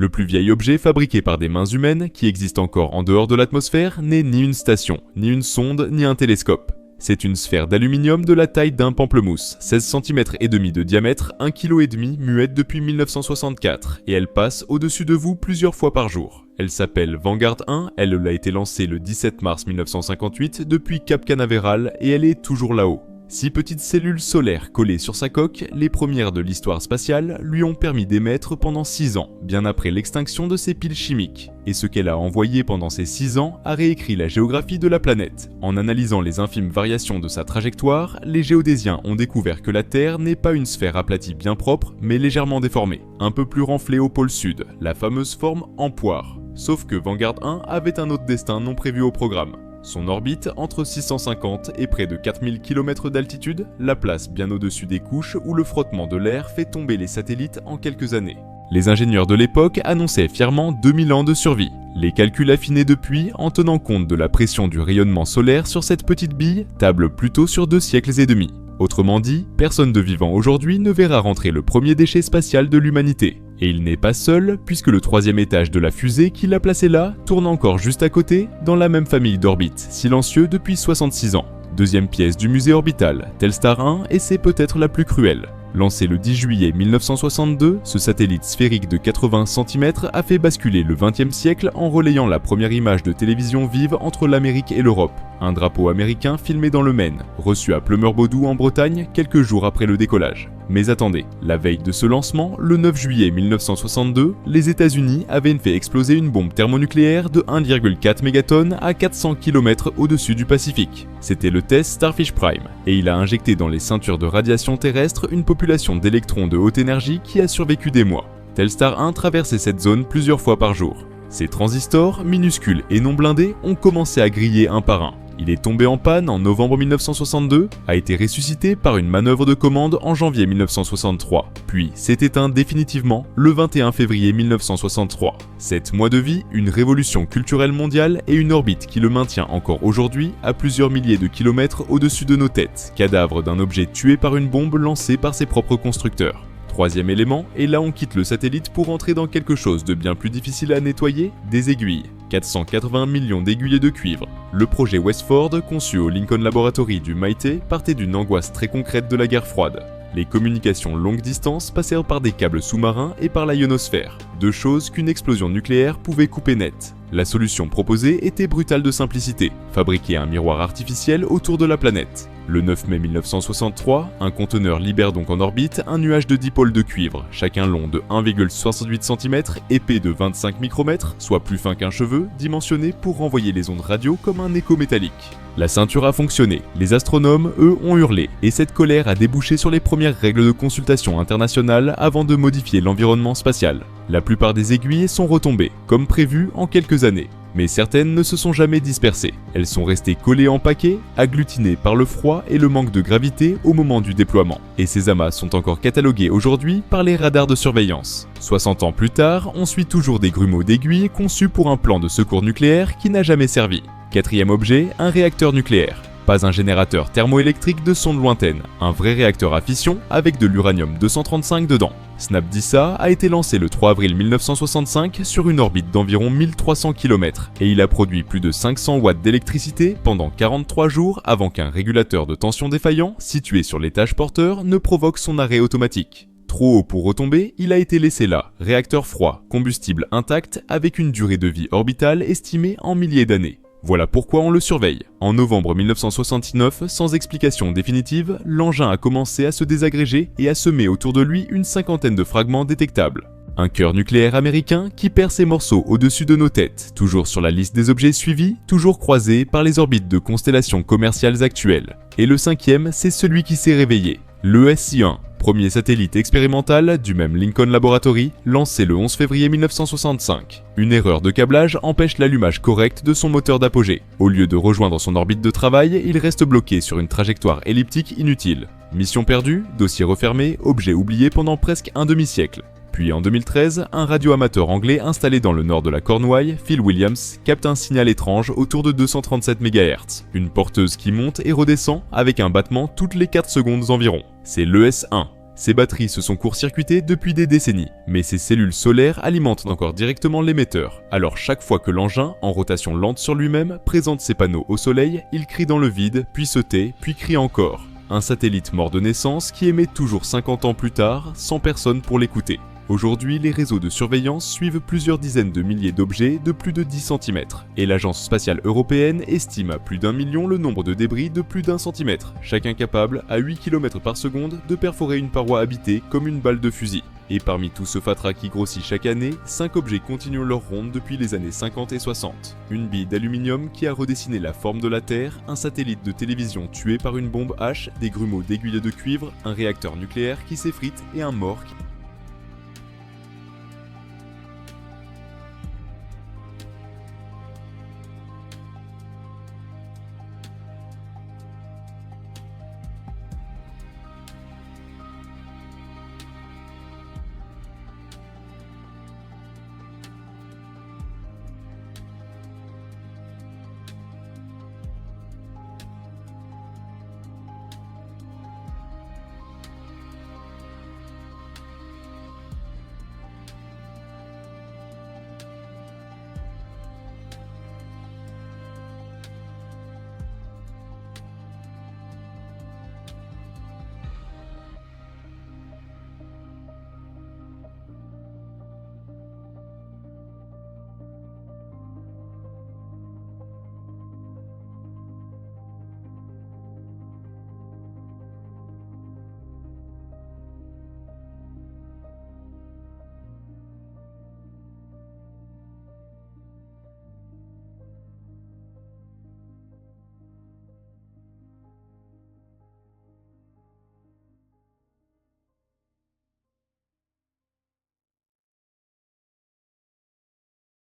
Le plus vieil objet fabriqué par des mains humaines qui existe encore en dehors de l'atmosphère n'est ni une station, ni une sonde, ni un télescope. C'est une sphère d'aluminium de la taille d'un pamplemousse, 16 cm et demi de diamètre, 1,5 kg muette depuis 1964, et elle passe au-dessus de vous plusieurs fois par jour. Elle s'appelle Vanguard 1, elle a été lancée le 17 mars 1958 depuis Cap Canaveral et elle est toujours là-haut. 6 petites cellules solaires collées sur sa coque, les premières de l'histoire spatiale, lui ont permis d'émettre pendant 6 ans, bien après l'extinction de ses piles chimiques. Et ce qu'elle a envoyé pendant ces 6 ans a réécrit la géographie de la planète. En analysant les infimes variations de sa trajectoire, les géodésiens ont découvert que la Terre n'est pas une sphère aplatie bien propre, mais légèrement déformée, un peu plus renflée au pôle sud, la fameuse forme en poire. Sauf que Vanguard 1 avait un autre destin non prévu au programme. Son orbite, entre 650 et près de 4000 km d'altitude, la place bien au-dessus des couches où le frottement de l'air fait tomber les satellites en quelques années. Les ingénieurs de l'époque annonçaient fièrement 2000 ans de survie. Les calculs affinés depuis, en tenant compte de la pression du rayonnement solaire sur cette petite bille, tablent plutôt sur 2 siècles et demi. Autrement dit, personne de vivant aujourd'hui ne verra rentrer le premier déchet spatial de l'humanité. Et il n'est pas seul, puisque le 3e étage de la fusée qui l'a placé là tourne encore juste à côté, dans la même famille d'orbites, silencieux depuis 66 ans. 2e pièce du musée orbital, Telstar 1, et c'est peut-être la plus cruelle. Lancé le 10 juillet 1962, ce satellite sphérique de 80 cm a fait basculer le XXe siècle en relayant la première image de télévision vive entre l'Amérique et l'Europe. Un drapeau américain filmé dans le Maine, reçu à Pleumeur-Bodou en Bretagne quelques jours après le décollage. Mais attendez, la veille de ce lancement, le 9 juillet 1962, les États-Unis avaient fait exploser une bombe thermonucléaire de 1,4 mégatonnes à 400 km au-dessus du Pacifique. C'était le test Starfish Prime, et il a injecté dans les ceintures de radiation terrestre une population d'électrons de haute énergie qui a survécu des mois. Telstar 1 traversait cette zone plusieurs fois par jour. Ces transistors, minuscules et non blindés, ont commencé à griller un par un. Il est tombé en panne en novembre 1962, a été ressuscité par une manœuvre de commande en janvier 1963, puis s'est éteint définitivement le 21 février 1963. 7 mois de vie, une révolution culturelle mondiale et une orbite qui le maintient encore aujourd'hui à plusieurs milliers de kilomètres au-dessus de nos têtes, cadavre d'un objet tué par une bombe lancée par ses propres constructeurs. 3e élément, et là on quitte le satellite pour entrer dans quelque chose de bien plus difficile à nettoyer, des aiguilles. 480 millions d'aiguillés de cuivre. Le projet Westford, conçu au Lincoln Laboratory du MIT, partait d'une angoisse très concrète de la guerre froide. Les communications longue distance passèrent par des câbles sous-marins et par la ionosphère, 2 choses qu'une explosion nucléaire pouvait couper net. La solution proposée était brutale de simplicité, fabriquer un miroir artificiel autour de la planète. Le 9 mai 1963, un conteneur libère donc en orbite un nuage de dipôles de cuivre, chacun long de 1,68 cm, épais de 25 micromètres, soit plus fin qu'un cheveu, dimensionné pour renvoyer les ondes radio comme un écho métallique. La ceinture a fonctionné, les astronomes, eux, ont hurlé, et cette colère a débouché sur les premières règles de consultation internationale avant de modifier l'environnement spatial. La plupart des aiguilles sont retombées, comme prévu, en quelques années. Mais certaines ne se sont jamais dispersées. Elles sont restées collées en paquets, agglutinées par le froid et le manque de gravité au moment du déploiement. Et ces amas sont encore catalogués aujourd'hui par les radars de surveillance. 60 ans plus tard, on suit toujours des grumeaux d'aiguilles conçus pour un plan de secours nucléaire qui n'a jamais servi. 4e objet, un réacteur nucléaire. Pas un générateur thermoélectrique de sonde lointaine, un vrai réacteur à fission avec de l'uranium-235 dedans. SnapDISA a été lancé le 3 avril 1965 sur une orbite d'environ 1300 km et il a produit plus de 500 watts d'électricité pendant 43 jours avant qu'un régulateur de tension défaillant, situé sur l'étage porteur, ne provoque son arrêt automatique. Trop haut pour retomber, il a été laissé là, réacteur froid, combustible intact avec une durée de vie orbitale estimée en milliers d'années. Voilà pourquoi on le surveille. En novembre 1969, sans explication définitive, l'engin a commencé à se désagréger et à semer autour de lui une cinquantaine de fragments détectables. Un cœur nucléaire américain qui perd ses morceaux au-dessus de nos têtes, toujours sur la liste des objets suivis, toujours croisés par les orbites de constellations commerciales actuelles. Et le 5e, c'est celui qui s'est réveillé, l'ESI-1. Premier satellite expérimental du même Lincoln Laboratory, lancé le 11 février 1965. Une erreur de câblage empêche l'allumage correct de son moteur d'apogée. Au lieu de rejoindre son orbite de travail, il reste bloqué sur une trajectoire elliptique inutile. Mission perdue, dossier refermé, objet oublié pendant presque un demi-siècle. Puis en 2013, un radioamateur anglais installé dans le nord de la Cornouaille, Phil Williams, capte un signal étrange autour de 237 MHz. Une porteuse qui monte et redescend avec un battement toutes les 4 secondes environ. C'est l'ES-1. Ces batteries se sont court-circuitées depuis des décennies, mais ces cellules solaires alimentent encore directement l'émetteur. Alors chaque fois que l'engin, en rotation lente sur lui-même, présente ses panneaux au soleil, il crie dans le vide, puis se tait, puis crie encore. Un satellite mort de naissance qui émet toujours 50 ans plus tard, sans personne pour l'écouter. Aujourd'hui, les réseaux de surveillance suivent plusieurs dizaines de milliers d'objets de plus de 10 cm, et l'Agence spatiale européenne estime à plus d'1 million le nombre de débris de plus d'1 centimètre, chacun capable, à 8 km par seconde, de perforer une paroi habitée comme une balle de fusil. Et parmi tout ce fatras qui grossit chaque année, 5 objets continuent leur ronde depuis les années 50 et 60. Une bille d'aluminium qui a redessiné la forme de la Terre, un satellite de télévision tué par une bombe H, des grumeaux d'aiguilles de cuivre, un réacteur nucléaire qui s'effrite et un mort qui...